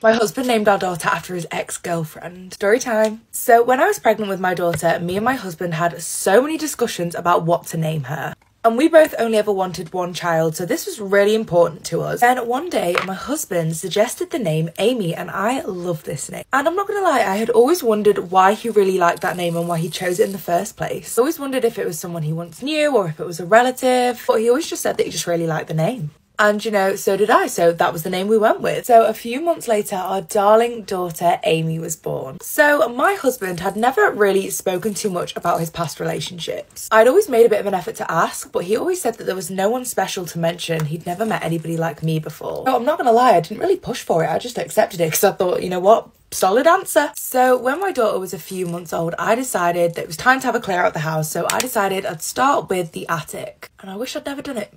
My husband named our daughter after his ex-girlfriend. Story time. So when I was pregnant with my daughter, me and my husband had so many discussions about what to name her. And we both only ever wanted one child, so this was really important to us. Then one day, my husband suggested the name Amy, and I love this name. And I'm not gonna lie, I had always wondered why he really liked that name and why he chose it in the first place. I always wondered if it was someone he once knew or if it was a relative, but he always just said that he just really liked the name. And you know, so did I, so that was the name we went with. So a few months later, our darling daughter Amy was born. So my husband had never really spoken too much about his past relationships. I'd always made a bit of an effort to ask, but he always said that there was no one special to mention. He'd never met anybody like me before. So I'm not gonna lie, I didn't really push for it. I just accepted it because I thought, you know what? Solid answer. So when my daughter was a few months old, I decided that it was time to have a clear out the house. So I decided I'd start with the attic. And I wish I'd never done it.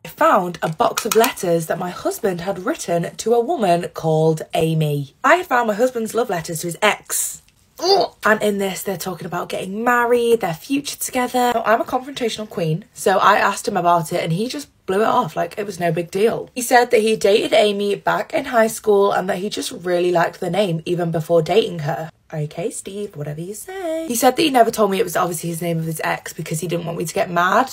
I found a box of letters that my husband had written to a woman called Amy. I had found my husband's love letters to his ex. And in this, they're talking about getting married, their future together. Now, I'm a confrontational queen, so I asked him about it and he just blew it off like it was no big deal. He said that he dated Amy back in high school and that he just really liked the name even before dating her. Okay, Steve, whatever you say. He said that he never told me it was obviously his name of his ex because he didn't want me to get mad.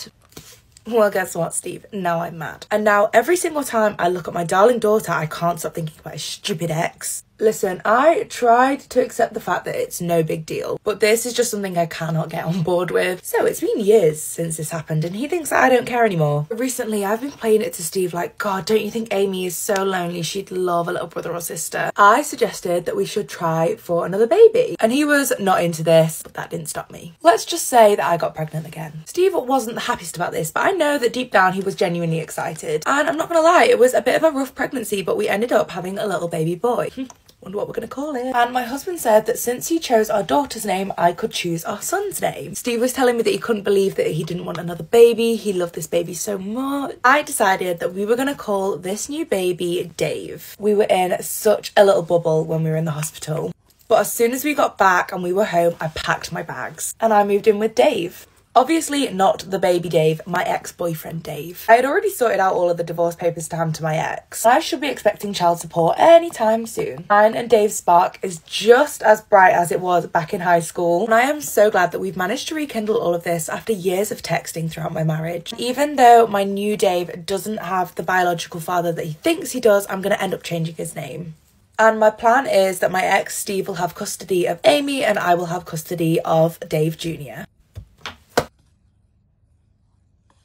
Well, guess what, Steve? Now I'm mad. And now every single time I look at my darling daughter, I can't stop thinking about his stupid ex. Listen, I tried to accept the fact that it's no big deal, but this is just something I cannot get on board with. So it's been years since this happened and he thinks that I don't care anymore. Recently, I've been playing it to Steve like, God, don't you think Amy is so lonely? She'd love a little brother or sister. I suggested that we should try for another baby and he was not into this, but that didn't stop me. Let's just say that I got pregnant again. Steve wasn't the happiest about this, but I know that deep down he was genuinely excited. And I'm not gonna lie, it was a bit of a rough pregnancy, but we ended up having a little baby boy. Wonder what we're gonna call it. And my husband said that since he chose our daughter's name, I could choose our son's name. Steve was telling me that he couldn't believe that he didn't want another baby. He loved this baby so much. I decided that we were gonna call this new baby Dave. We were in such a little bubble when we were in the hospital. But as soon as we got back and we were home, I packed my bags and I moved in with Dave. Obviously not the baby Dave, my ex-boyfriend Dave. I had already sorted out all of the divorce papers to hand to my ex. I should be expecting child support anytime soon. Mine and Dave's spark is just as bright as it was back in high school. And I am so glad that we've managed to rekindle all of this after years of texting throughout my marriage. Even though my new Dave doesn't have the biological father that he thinks he does, I'm going to end up changing his name. And my plan is that my ex Steve will have custody of Amy and I will have custody of Dave Jr.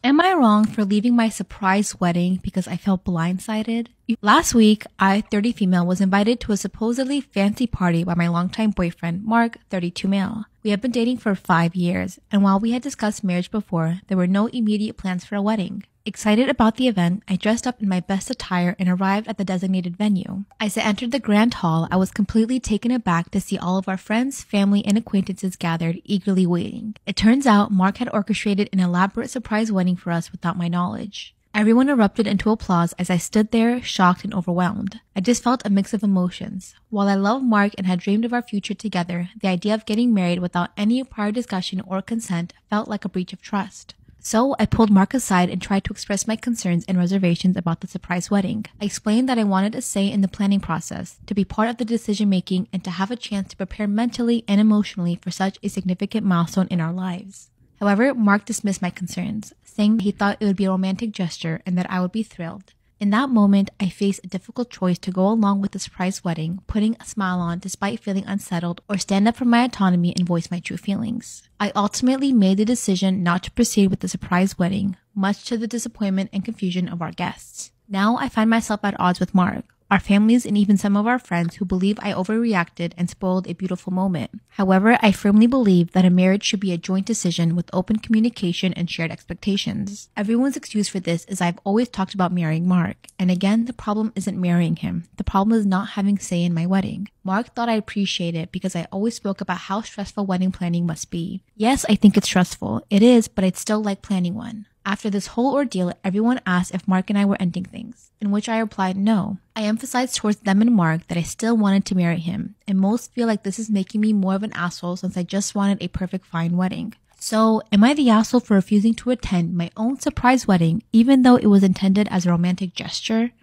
Am I wrong for leaving my surprise wedding because I felt blindsided? Last week, I, 30 female, was invited to a supposedly fancy party by my longtime boyfriend, Mark, 32 male. We had been dating for 5 years, and while we had discussed marriage before, there were no immediate plans for a wedding. Excited about the event, I dressed up in my best attire and arrived at the designated venue. As I entered the grand hall, I was completely taken aback to see all of our friends, family, and acquaintances gathered, eagerly waiting. It turns out Mark had orchestrated an elaborate surprise wedding for us without my knowledge. Everyone erupted into applause as I stood there, shocked and overwhelmed. I just felt a mix of emotions. While I love Mark and had dreamed of our future together, the idea of getting married without any prior discussion or consent felt like a breach of trust. So I pulled Mark aside and tried to express my concerns and reservations about the surprise wedding. I explained that I wanted a say in the planning process, to be part of the decision making, and to have a chance to prepare mentally and emotionally for such a significant milestone in our lives. However, Mark dismissed my concerns, saying he thought it would be a romantic gesture and that I would be thrilled. In that moment, I faced a difficult choice to go along with the surprise wedding, putting a smile on despite feeling unsettled, or stand up for my autonomy and voice my true feelings. I ultimately made the decision not to proceed with the surprise wedding, much to the disappointment and confusion of our guests. Now I find myself at odds with Mark, our families, and even some of our friends who believe I overreacted and spoiled a beautiful moment. However, I firmly believe that a marriage should be a joint decision with open communication and shared expectations. Everyone's excuse for this is I've always talked about marrying Mark, and again, the problem isn't marrying him. The problem is not having say in my wedding. Mark thought I'd appreciate it because I always spoke about how stressful wedding planning must be. Yes, I think it's stressful. It is, but I'd still like planning one. After this whole ordeal, everyone asked if Mark and I were ending things, in which I replied no. I emphasized towards them and Mark that I still wanted to marry him, and most feel like this is making me more of an asshole since I just wanted a perfect fine wedding. So, am I the asshole for refusing to attend my own surprise wedding even though it was intended as a romantic gesture?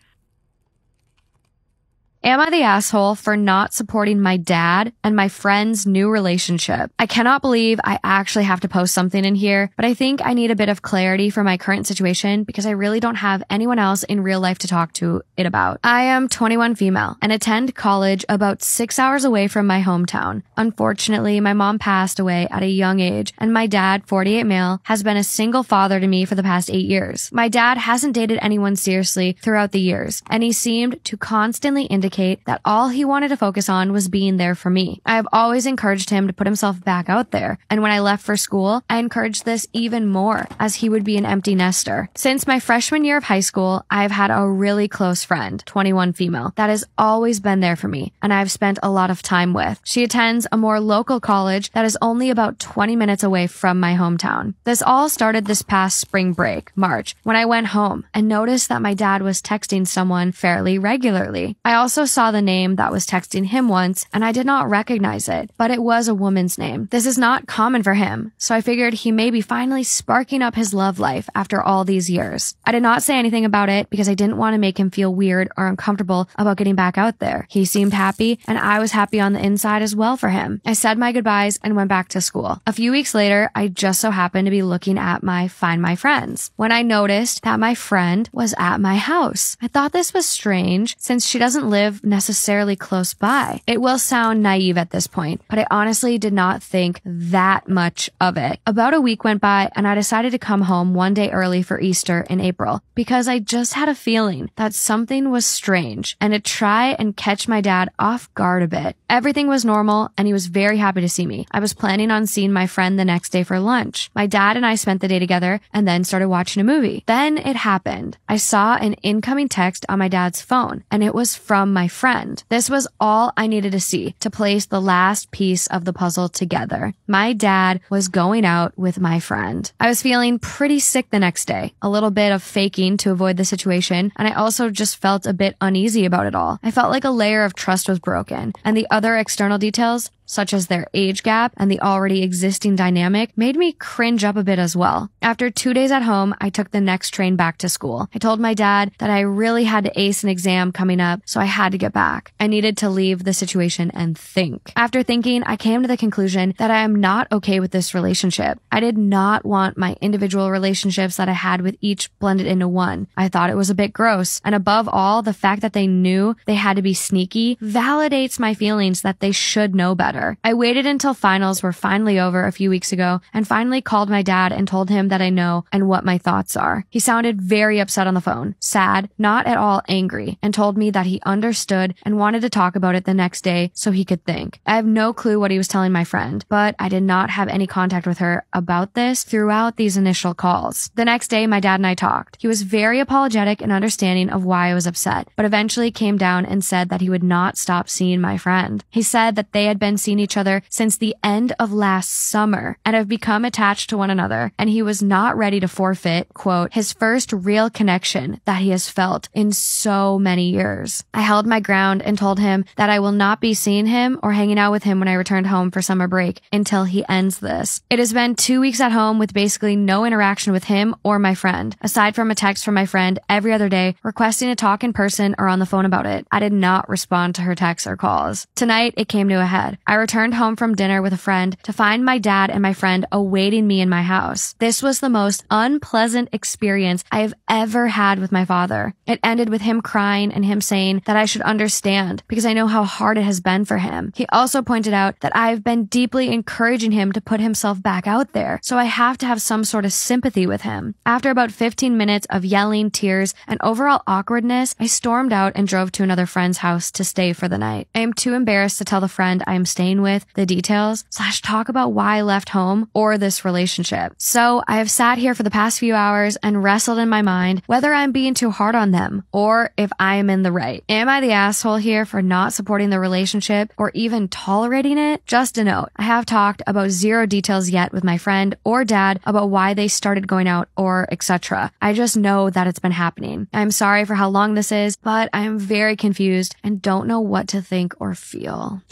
Am I the asshole for not supporting my dad and my friend's new relationship? I cannot believe I actually have to post something in here, but I think I need a bit of clarity for my current situation because I really don't have anyone else in real life to talk to it about. I am 21 female and attend college about 6 hours away from my hometown. Unfortunately, my mom passed away at a young age and my dad, 48 male, has been a single father to me for the past 8 years. My dad hasn't dated anyone seriously throughout the years and he seemed to constantly indicate that all he wanted to focus on was being there for me. I have always encouraged him to put himself back out there, and when I left for school, I encouraged this even more, as he would be an empty nester. Since my freshman year of high school, I've had a really close friend, 21 female, that has always been there for me, and I've spent a lot of time with. She attends a more local college that is only about 20 minutes away from my hometown. This all started this past spring break, March, when I went home and noticed that my dad was texting someone fairly regularly. I also saw the name that was texting him once and I did not recognize it, but it was a woman's name. This is not common for him, so I figured he may be finally sparking up his love life after all these years. I did not say anything about it because I didn't want to make him feel weird or uncomfortable about getting back out there. He seemed happy and I was happy on the inside as well for him. I said my goodbyes and went back to school. A few weeks later, I just so happened to be looking at my Find My Friends when I noticed that my friend was at my house. I thought this was strange since she doesn't live necessarily close by. It will sound naive at this point, but I honestly did not think that much of it. About a week went by and I decided to come home one day early for Easter in April because I just had a feeling that something was strange and to try and catch my dad off guard a bit. Everything was normal and he was very happy to see me. I was planning on seeing my friend the next day for lunch. My dad and I spent the day together and then started watching a movie. Then it happened. I saw an incoming text on my dad's phone and it was from my friend. This was all I needed to see to place the last piece of the puzzle together. My dad was going out with my friend. I was feeling pretty sick the next day, a little bit of faking to avoid the situation, and I also just felt a bit uneasy about it all. I felt like a layer of trust was broken, and the other external details, such as their age gap and the already existing dynamic, made me cringe up a bit as well. After 2 days at home, I took the next train back to school. I told my dad that I really had to ace an exam coming up, so I had to get back. I needed to leave the situation and think. After thinking, I came to the conclusion that I am not okay with this relationship. I did not want my individual relationships that I had with each blended into one. I thought it was a bit gross, and above all, the fact that they knew they had to be sneaky validates my feelings that they should know better. I waited until finals were finally over a few weeks ago and finally called my dad and told him that I know and what my thoughts are. He sounded very upset on the phone, sad, not at all angry, and told me that he understood and wanted to talk about it the next day so he could think. I have no clue what he was telling my friend, but I did not have any contact with her about this throughout these initial calls. The next day, my dad and I talked. He was very apologetic and understanding of why I was upset, but eventually came down and said that he would not stop seeing my friend. He said that they had been seeing each other since the end of last summer and have become attached to one another, and he was not ready to forfeit, quote, his first real connection that he has felt in so many years. I held my ground and told him that I will not be seeing him or hanging out with him when I returned home for summer break until he ends this. It has been 2 weeks at home with basically no interaction with him or my friend, aside from a text from my friend every other day requesting to talk in person or on the phone about it. I did not respond to her texts or calls. Tonight, it came to a head. I returned home from dinner with a friend to find my dad and my friend awaiting me in my house. This was the most unpleasant experience I have ever had with my father. It ended with him crying and him saying that I should understand because I know how hard it has been for him. He also pointed out that I've been deeply encouraging him to put himself back out there, so I have to have some sort of sympathy with him. After about 15 minutes of yelling, tears, and overall awkwardness, I stormed out and drove to another friend's house to stay for the night. I am too embarrassed to tell the friend I am staying with the details / talk about why I left home or this relationship. So I have sat here for the past few hours and wrestled in my mind whether I'm being too hard on them or if I am in the right. Am I the asshole here for not supporting the relationship or even tolerating it? Just a note, I have talked about zero details yet with my friend or dad about why they started going out or etc. I just know that it's been happening. I'm sorry for how long this is, but I am very confused and don't know what to think or feel.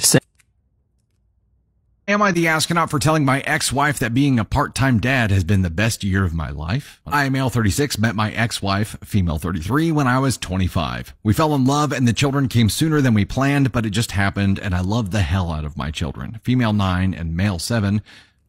Am I the astronaut for telling my ex-wife that being a part-time dad has been the best year of my life? I, male 36, met my ex-wife, female 33, when I was 25. We fell in love and the children came sooner than we planned, but it just happened and I love the hell out of my children. Female 9 and male 7,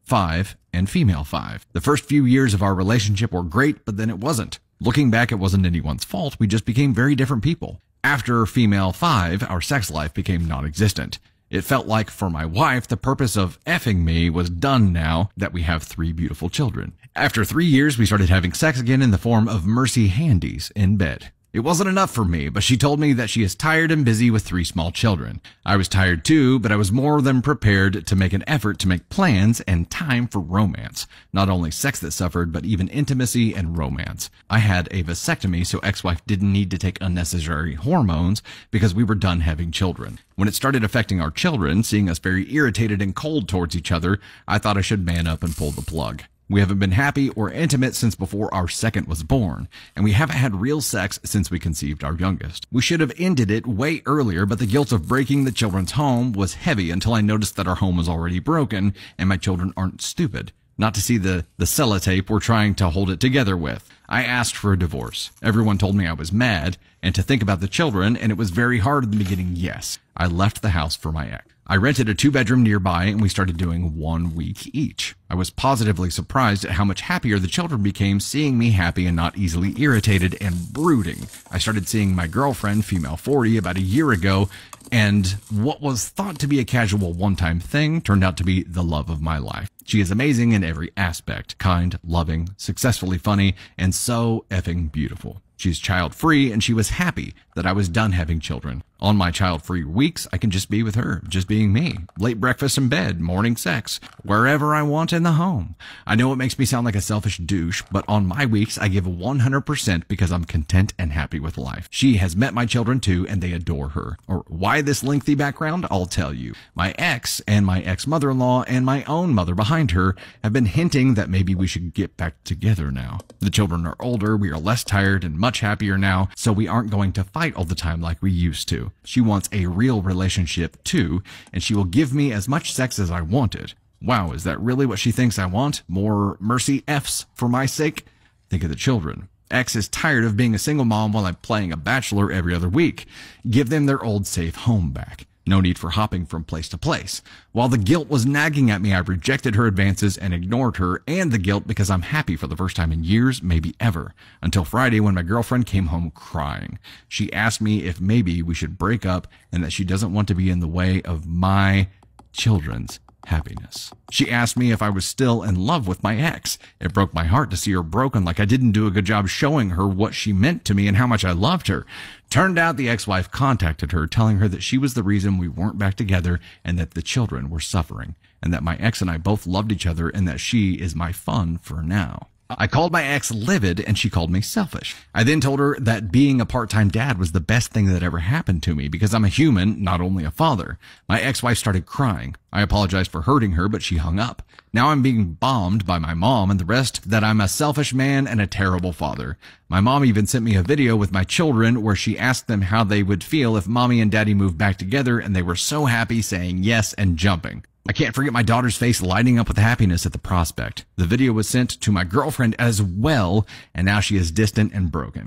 5 and female 5. The first few years of our relationship were great, but then it wasn't. Looking back, it wasn't anyone's fault. We just became very different people. After female 5, our sex life became non-existent. It felt like, for my wife, the purpose of effing me was done now that we have 3 beautiful children. After 3 years, we started having sex again in the form of Mercy handies in bed. It wasn't enough for me, but she told me that she is tired and busy with 3 small children. I was tired too, but I was more than prepared to make an effort to make plans and time for romance. Not only sex that suffered, but even intimacy and romance. I had a vasectomy, so ex-wife didn't need to take unnecessary hormones because we were done having children. When it started affecting our children, seeing us very irritated and cold towards each other, I thought I should man up and pull the plug. We haven't been happy or intimate since before our second was born, and we haven't had real sex since we conceived our youngest. We should have ended it way earlier, but the guilt of breaking the children's home was heavy until I noticed that our home was already broken and my children aren't stupid. Not to see the sellotape we're trying to hold it together with. I asked for a divorce. Everyone told me I was mad and to think about the children, and it was very hard in the beginning, yes. I left the house for my ex. I rented a 2-bedroom nearby and we started doing 1 week each. I was positively surprised at how much happier the children became seeing me happy and not easily irritated and brooding. I started seeing my girlfriend, female 40, about a year ago, and what was thought to be a casual one-time thing turned out to be the love of my life. She is amazing in every aspect, kind, loving, successfully funny, and so effing beautiful. She's child-free, and she was happy that I was done having children. On my child-free weeks, I can just be with her, just being me. Late breakfast in bed, morning sex, wherever I want in the home. I know it makes me sound like a selfish douche, but on my weeks, I give 100% because I'm content and happy with life. She has met my children too, and they adore her. Or why this lengthy background? I'll tell you. My ex and my ex-mother-in-law and my own mother behind her have been hinting that maybe we should get back together now. The children are older, we are less tired and much happier now, so we aren't going to fight all the time like we used to. She wants a real relationship too, and she will give me as much sex as I wanted. Wow, is that really what she thinks I want? More Mercy F's for my sake? Think of the children. Ex is tired of being a single mom while I'm playing a bachelor every other week. Give them their old safe home back. No need for hopping from place to place. While the guilt was nagging at me, I rejected her advances and ignored her and the guilt because I'm happy for the first time in years, maybe ever. Until Friday when my girlfriend came home crying. She asked me if maybe we should break up and that she doesn't want to be in the way of my children's happiness. She asked me if I was still in love with my ex. It broke my heart to see her broken, like I didn't do a good job showing her what she meant to me and how much I loved her. Turned out the ex-wife contacted her, telling her that she was the reason we weren't back together and that the children were suffering, and that my ex and I both loved each other and that she is my fun for now. I called my ex livid and she called me selfish. I then told her that being a part-time dad was the best thing that ever happened to me because I'm a human, not only a father. My ex-wife started crying. I apologized for hurting her, but she hung up. Now I'm being bombed by my mom and the rest that I'm a selfish man and a terrible father. My mom even sent me a video with my children where she asked them how they would feel if mommy and daddy moved back together, and they were so happy, saying yes and jumping. I can't forget my daughter's face lighting up with happiness at the prospect. The video was sent to my girlfriend as well, and now she is distant and broken.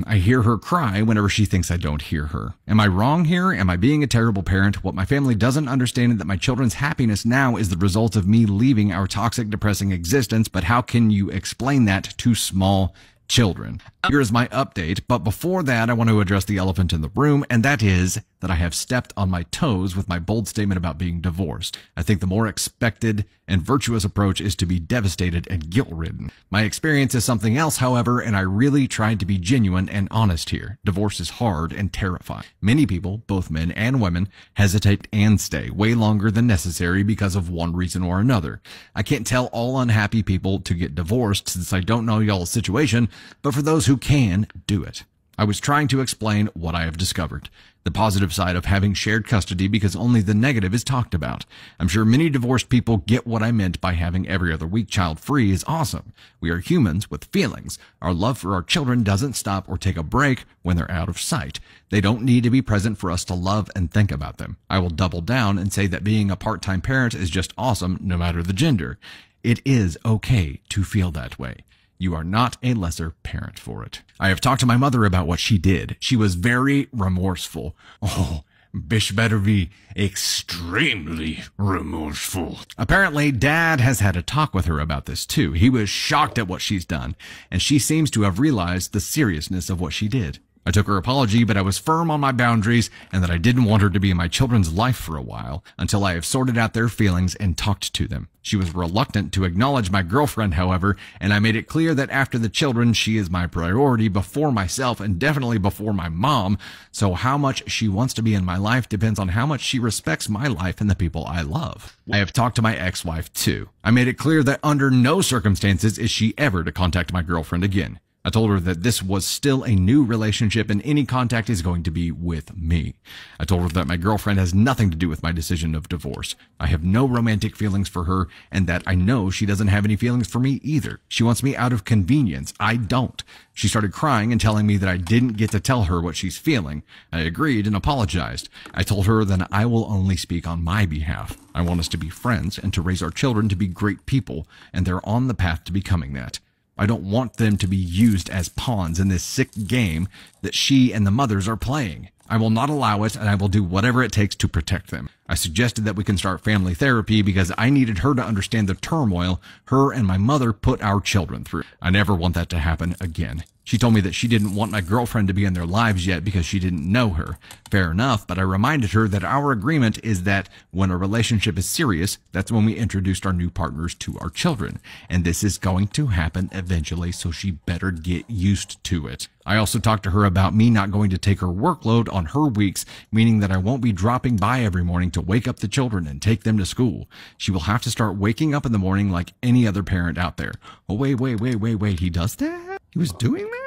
I hear her cry whenever she thinks I don't hear her. Am I wrong here? Am I being a terrible parent? What my family doesn't understand is that my children's happiness now is the result of me leaving our toxic, depressing existence, but how can you explain that to small children? Here's my update, but before that, I want to address the elephant in the room, and that is that I have stepped on my toes with my bold statement about being divorced. I think the more expected and virtuous approach is to be devastated and guilt-ridden. My experience is something else, however, and I really tried to be genuine and honest here. Divorce is hard and terrifying. Many people, both men and women, hesitate and stay way longer than necessary because of one reason or another. I can't tell all unhappy people to get divorced since I don't know y'all's situation, but for those who can, do it. I was trying to explain what I have discovered. The positive side of having shared custody because only the negative is talked about. I'm sure many divorced people get what I meant by having every other week child free is awesome. We are humans with feelings. Our love for our children doesn't stop or take a break when they're out of sight. They don't need to be present for us to love and think about them. I will double down and say that being a part-time parent is just awesome no matter the gender. It is okay to feel that way. You are not a lesser parent for it. I have talked to my mother about what she did. She was very remorseful. Oh, Bish better be extremely remorseful. Apparently, Dad has had a talk with her about this too. He was shocked at what she's done, and she seems to have realized the seriousness of what she did. I took her apology, but I was firm on my boundaries and that I didn't want her to be in my children's life for a while until I have sorted out their feelings and talked to them. She was reluctant to acknowledge my girlfriend, however, and I made it clear that after the children, she is my priority before myself and definitely before my mom. So how much she wants to be in my life depends on how much she respects my life and the people I love. I have talked to my ex-wife too. I made it clear that under no circumstances is she ever to contact my girlfriend again. I told her that this was still a new relationship and any contact is going to be with me. I told her that my girlfriend has nothing to do with my decision of divorce. I have no romantic feelings for her and that I know she doesn't have any feelings for me either. She wants me out of convenience. I don't. She started crying and telling me that I didn't get to tell her what she's feeling. I agreed and apologized. I told her that I will only speak on my behalf. I want us to be friends and to raise our children to be great people, and they're on the path to becoming that. I don't want them to be used as pawns in this sick game that she and the mothers are playing. I will not allow it, and I will do whatever it takes to protect them. I suggested that we can start family therapy because I needed her to understand the turmoil her and my mother put our children through. I never want that to happen again. She told me that she didn't want my girlfriend to be in their lives yet because she didn't know her. Fair enough, but I reminded her that our agreement is that when a relationship is serious, that's when we introduced our new partners to our children. And this is going to happen eventually, so she better get used to it. I also talked to her about me not going to take her workload on her weeks, meaning that I won't be dropping by every morning to wake up the children and take them to school. She will have to start waking up in the morning like any other parent out there. Oh, wait, he does that? He was doing that?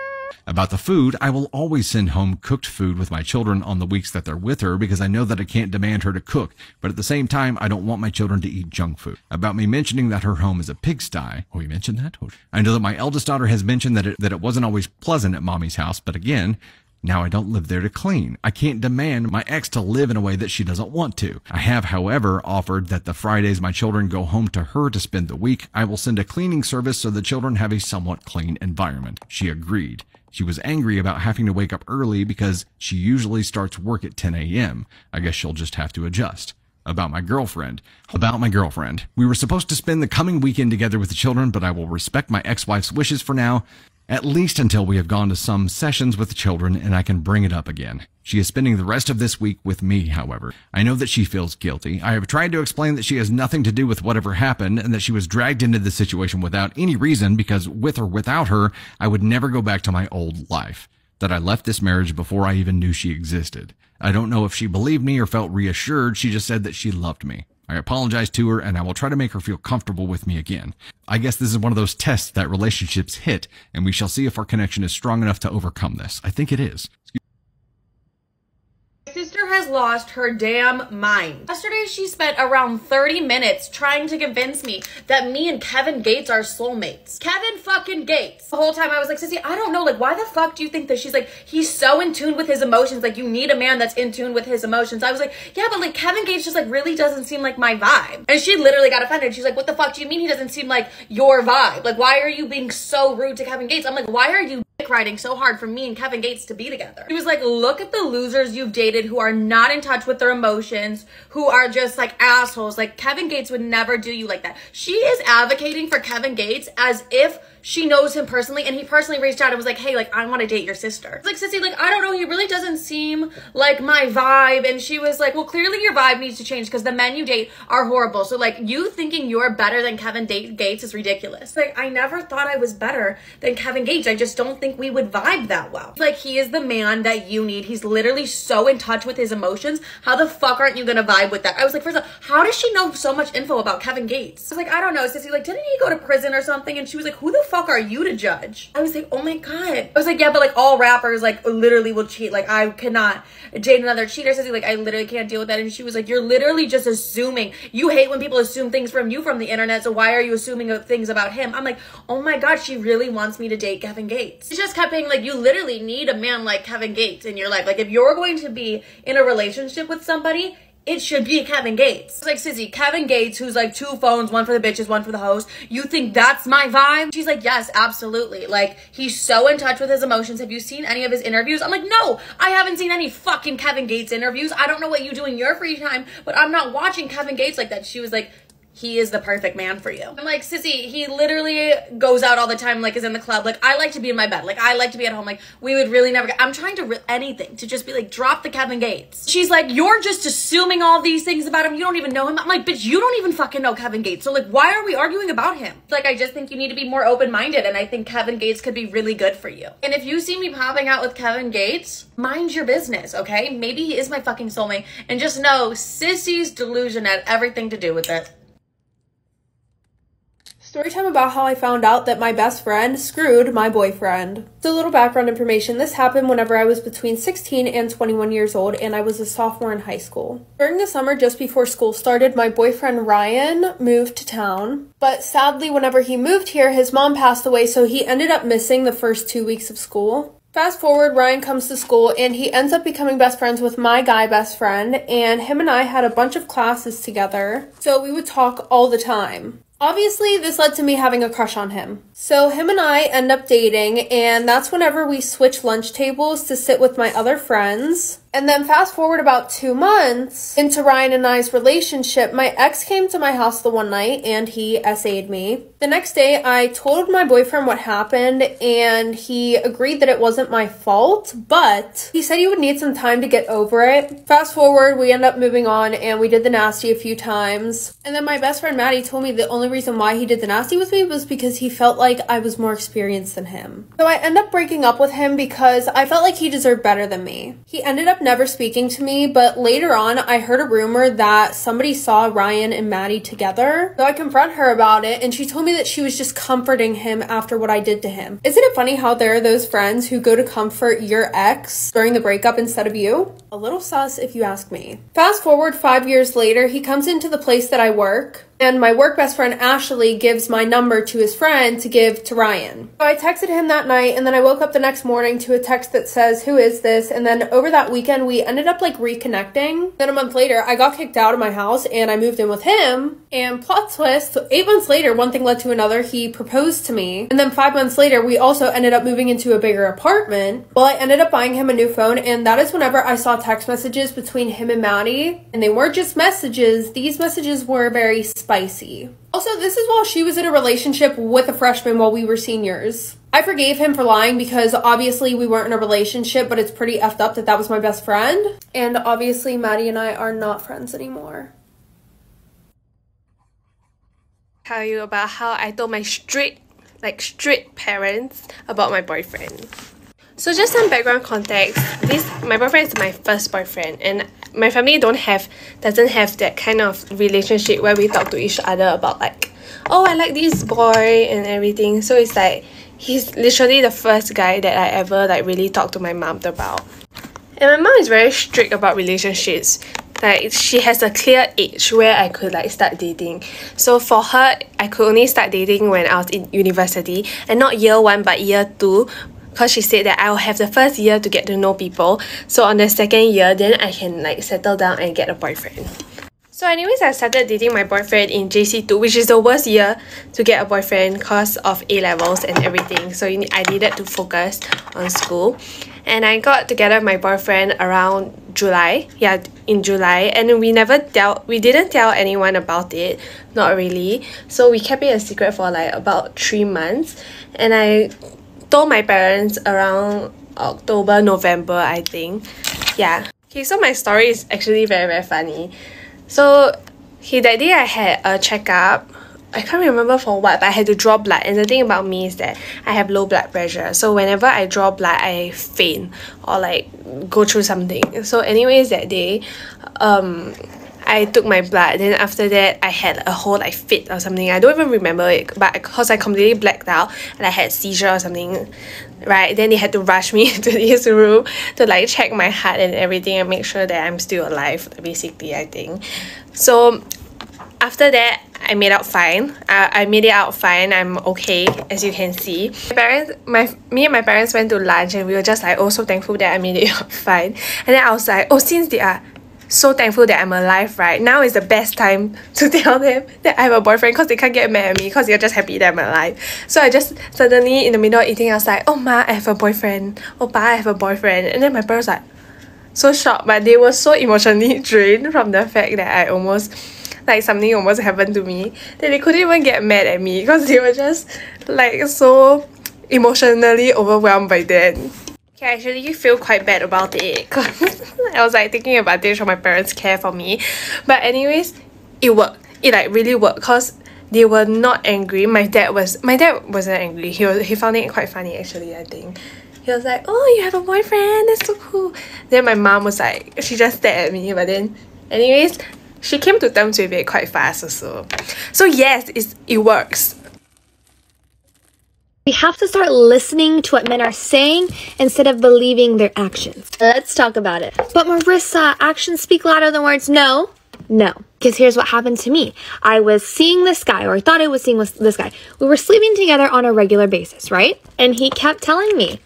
About the food, I will always send home cooked food with my children on the weeks that they're with her because I know that I can't demand her to cook, but at the same time, I don't want my children to eat junk food. About me mentioning that her home is a pigsty. Oh, you mentioned that? I know that my eldest daughter has mentioned that it wasn't always pleasant at mommy's house, but again, now I don't live there to clean. I can't demand my ex to live in a way that she doesn't want to. I have, however, offered that the Fridays my children go home to her to spend the week, I will send a cleaning service so the children have a somewhat clean environment. She agreed. She was angry about having to wake up early because she usually starts work at 10 a.m. I guess she'll just have to adjust. About my girlfriend. We were supposed to spend the coming weekend together with the children, but I will respect my ex-wife's wishes for now, at least until we have gone to some sessions with the children and I can bring it up again. She is spending the rest of this week with me, however. I know that she feels guilty. I have tried to explain that she has nothing to do with whatever happened and that she was dragged into the situation without any reason because with or without her, I would never go back to my old life. That I left this marriage before I even knew she existed. I don't know if she believed me or felt reassured. She just said that she loved me. I apologized to her and I will try to make her feel comfortable with me again. I guess this is one of those tests that relationships hit, and we shall see if our connection is strong enough to overcome this. I think it is. Sister has lost her damn mind. Yesterday, she spent around 30 minutes trying to convince me that me and Kevin Gates are soulmates. Kevin fucking Gates. The whole time I was like, Sissy, I don't know, like, why the fuck do you think that? She's like, he's so in tune with his emotions. Like, you need a man that's in tune with his emotions. I was like, yeah, but like, Kevin Gates just like really doesn't seem like my vibe. And she literally got offended. She's like, what the fuck do you mean he doesn't seem like your vibe? Like, why are you being so rude to Kevin Gates? I'm like, why are you riding so hard for me and Kevin Gates to be together? He was like, look at the losers you've dated who are not in touch with their emotions, who are just like assholes. Like, Kevin Gates would never do you like that. She is advocating for Kevin Gates as if she knows him personally, and he personally reached out and was like, hey, like, I want to date your sister. It's like, Sissy, like, I don't know, he really doesn't seem like my vibe. And she was like, well, clearly your vibe needs to change because the men you date are horrible. So like, you thinking you're better than Kevin Gates is ridiculous. Like, I never thought I was better than Kevin Gates. I just don't think we would vibe that well. Like, he is the man that you need. He's literally so in touch with his emotions. How the fuck aren't you gonna vibe with that? I was like, first of all, how does she know so much info about Kevin Gates? I was like, I don't know, Sissy, like, didn't he go to prison or something? And she was like, who the fuck are you to judge? I was like, oh my God. I was like, yeah, but like all rappers like literally will cheat. Like I cannot date another cheater. Says like I literally can't deal with that. And she was like, you're literally just assuming. You hate when people assume things from you from the internet. So why are you assuming things about him? I'm like, oh my God, she really wants me to date Kevin Gates. She just kept being like, you literally need a man like Kevin Gates in your life. Like if you're going to be in a relationship with somebody, it should be Kevin Gates. It's like, Sissy, Kevin Gates, who's like 2 phones, one for the bitches, one for the hoes. You think that's my vibe? She's like, yes, absolutely. Like, he's so in touch with his emotions. Have you seen any of his interviews? I'm like, no, I haven't seen any fucking Kevin Gates interviews. I don't know what you do in your free time, but I'm not watching Kevin Gates like that. She was like, he is the perfect man for you. I'm like, Sissy, he literally goes out all the time, like is in the club. Like I like to be in my bed. Like I like to be at home. Like we would really never I'm trying to anything to just be like, drop the Kevin Gates. She's like, you're just assuming all these things about him. You don't even know him. I'm like, bitch, you don't even fucking know Kevin Gates. So like, why are we arguing about him? Like, I just think you need to be more open-minded. And I think Kevin Gates could be really good for you. And if you see me popping out with Kevin Gates, mind your business, okay? Maybe he is my fucking soulmate. And just know Sissy's delusion had everything to do with it. Story time about how I found out that my best friend screwed my boyfriend. So a little background information. This happened whenever I was between 16 and 21 years old and I was a sophomore in high school. During the summer just before school started, my boyfriend Ryan moved to town. But sadly, whenever he moved here, his mom passed away, so he ended up missing the first 2 weeks of school. Fast forward, Ryan comes to school and he ends up becoming best friends with my guy best friend, and him and I had a bunch of classes together, so we would talk all the time. Obviously, this led to me having a crush on him. So him and I end up dating, and that's whenever we switch lunch tables to sit with my other friends. And then fast forward about 2 months into Ryan and I's relationship, my ex came to my house the one night and he SA'd me. The next day, I told my boyfriend what happened and he agreed that it wasn't my fault, but he said he would need some time to get over it. Fast forward, we end up moving on and we did the nasty a few times. And then my best friend Maddie told me the only reason why he did the nasty with me was because he felt like I was more experienced than him. So I end up breaking up with him because I felt like he deserved better than me. He ended up never speaking to me, but later on I heard a rumor that somebody saw Ryan and Maddie together. So I confront her about it and she told me that she was just comforting him after what I did to him. Isn't it funny how there are those friends who go to comfort your ex during the breakup instead of you? A little sus if you ask me. Fast forward 5 years later, he comes into the place that I work. And my work best friend Ashley gives my number to his friend to give to Ryan. So I texted him that night and then I woke up the next morning to a text that says, who is this? And then over that weekend, we ended up like reconnecting. Then a month later, I got kicked out of my house and I moved in with him. And plot twist, 8 months later, one thing led to another. He proposed to me. And then 5 months later, we also ended up moving into a bigger apartment. Well, I ended up buying him a new phone. And that is whenever I saw text messages between him and Maddie. And they weren't just messages. These messages were very spicy. Also, this is while she was in a relationship with a freshman while we were seniors. I forgave him for lying because obviously we weren't in a relationship, but it's pretty effed up that that was my best friend. And obviously Maddie and I are not friends anymore. Tell you about how I told my strict parents about my boyfriend. So just some background context, my boyfriend is my first boyfriend and my family doesn't have that kind of relationship where we talk to each other about like, oh, I like this boy and everything. So it's like, he's literally the first guy that I ever like really talked to my mom about. And my mom is very strict about relationships. Like, she has a clear age where I could like start dating. So for her, I could only start dating when I was in university and not year 1 but year 2. Because she said that I will have the first year to get to know people. So on the second year, then I can like settle down and get a boyfriend. So anyways, I started dating my boyfriend in JC2, which is the worst year to get a boyfriend because of A-levels and everything. So I needed to focus on school. And I got together with my boyfriend around July. Yeah, in July. And we didn't tell anyone about it. Not really. So we kept it a secret for like about 3 months. And I told my parents around October, November, I think. Yeah. Okay, so my story is actually very, very funny. So, that day I had a checkup. I can't remember for what, but I had to draw blood. And the thing about me is that I have low blood pressure. So whenever I draw blood, I faint or like go through something. So anyways, that day, I I took my blood. Then after that, I had a whole like fit or something. I don't even remember it, but because I completely blacked out and I had seizure or something, right? Then they had to rush me to this room to like check my heart and everything and make sure that I'm still alive, basically, I think. So after that, I made out fine. I made it out fine. I'm okay, as you can see. Me and my parents went to lunch and we were just like, oh, so thankful that I made it out fine. And then I was like, oh, since they are so thankful that I'm alive, right? Now is the best time to tell them that I have a boyfriend because they can't get mad at me because they're just happy that I'm alive. So I just suddenly in the middle of eating, I was like, oh ma, I have a boyfriend. Oh pa, I have a boyfriend. And then my parents were like, so shocked, but they were so emotionally drained from the fact that I almost, like something almost happened to me, that they couldn't even get mad at me because they were just like so emotionally overwhelmed by that. Okay, I actually feel quite bad about it because I was like taking advantage of my parents' care for me. But anyways, it worked. It like really worked because they were not angry. My dad wasn't angry. He found it quite funny actually, I think. He was like, oh, you have a boyfriend, that's so cool. Then my mom was like, she just stared at me, but then anyways, she came to terms with it quite fast also. So yes, it works. We have to start listening to what men are saying instead of believing their actions. Let's talk about it. But Marissa, actions speak louder than words. No. Because here's what happened to me. I was seeing this guy, or I thought I was seeing this guy. We were sleeping together on a regular basis, right? And he kept telling me,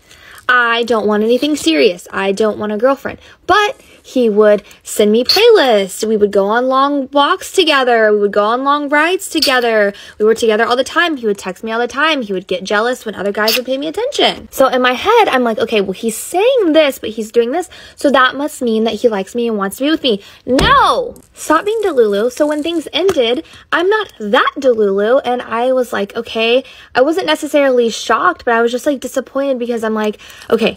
I don't want anything serious. I don't want a girlfriend. But he would send me playlists. We would go on long walks together. We would go on long rides together. We were together all the time. He would text me all the time. He would get jealous when other guys would pay me attention. So in my head, I'm like, okay, well, he's saying this, but he's doing this. So that must mean that he likes me and wants to be with me. No! Stop being delulu. So when things ended, I'm not that delulu. And I was like, okay, I wasn't necessarily shocked, but I was just like disappointed because I'm like, okay,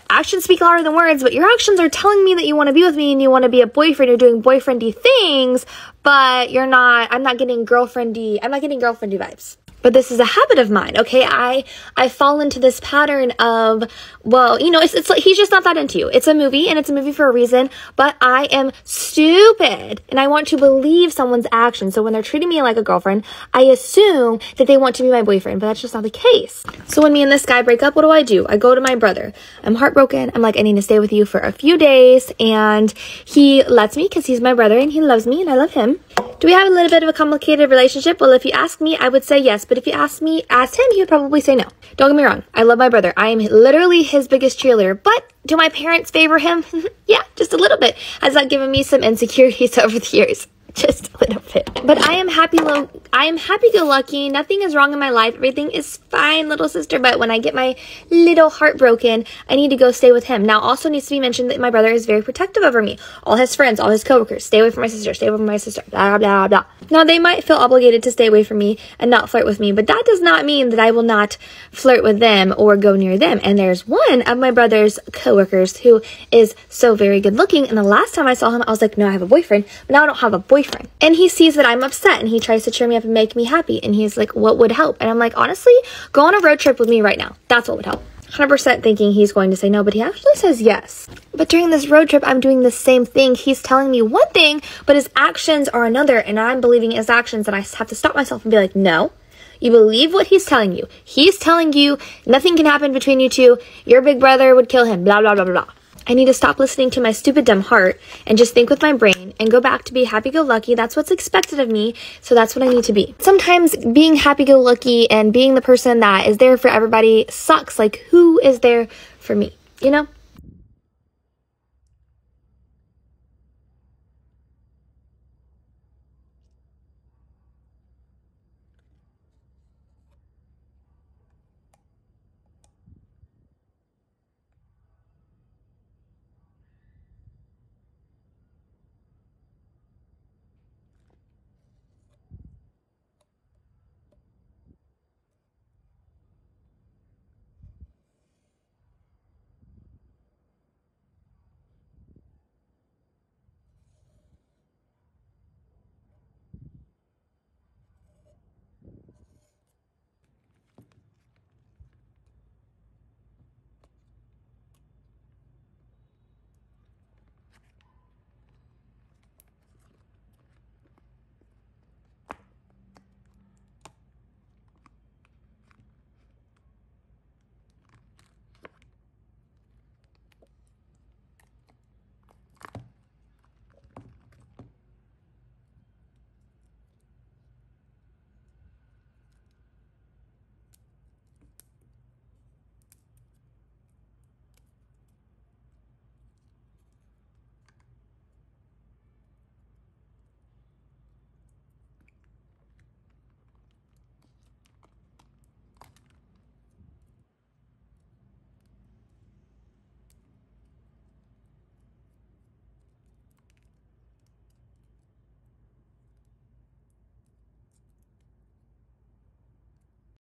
actions speak louder than words, but your actions are telling me that you want to be with me and you want to be a boyfriend, you're doing boyfriendy things, but I'm not getting girlfriendy vibes. But this is a habit of mine, okay? I fall into this pattern of, well, you know, it's like he's just not that into you. It's a movie, and it's a movie for a reason, but I am stupid, and I want to believe someone's actions. So when they're treating me like a girlfriend, I assume that they want to be my boyfriend, but that's just not the case. So when me and this guy break up, what do? I go to my brother. I'm heartbroken. I'm like, I need to stay with you for a few days, and he lets me because he's my brother, and he loves me, and I love him. Do we have a little bit of a complicated relationship? Well, if you ask me, I would say yes. But if you asked him, he would probably say no. Don't get me wrong. I love my brother. I am literally his biggest cheerleader. But do my parents favor him? Yeah, just a little bit. Has that given me some insecurities over the years? Just a little bit. But I am happy-go-lucky. Nothing is wrong in my life. Everything is fine, little sister. But when I get my little heart broken, I need to go stay with him. Now, also needs to be mentioned that my brother is very protective over me. All his friends, all his coworkers, stay away from my sister, blah, blah, blah. Now, they might feel obligated to stay away from me and not flirt with me, but that does not mean that I will not flirt with them or go near them. And there's one of my brother's coworkers who is so very good looking. And the last time I saw him, I was like, no, I have a boyfriend. But now I don't have a boyfriend. And he sees that I'm upset and he tries to cheer me up and make me happy. And he's like, what would help? And I'm like, honestly, go on a road trip with me right now. That's what would help. 100% thinking he's going to say no, but he actually says yes. But during this road trip, I'm doing the same thing. He's telling me one thing, but his actions are another. And I'm believing his actions, and I have to stop myself and be like, no. You believe what he's telling you. He's telling you nothing can happen between you two. Your big brother would kill him, blah, blah, blah, blah, blah. I need to stop listening to my stupid dumb heart and just think with my brain and go back to be happy-go-lucky. That's what's expected of me, so that's what I need to be. Sometimes being happy-go-lucky and being the person that is there for everybody sucks. Like, who is there for me? You know?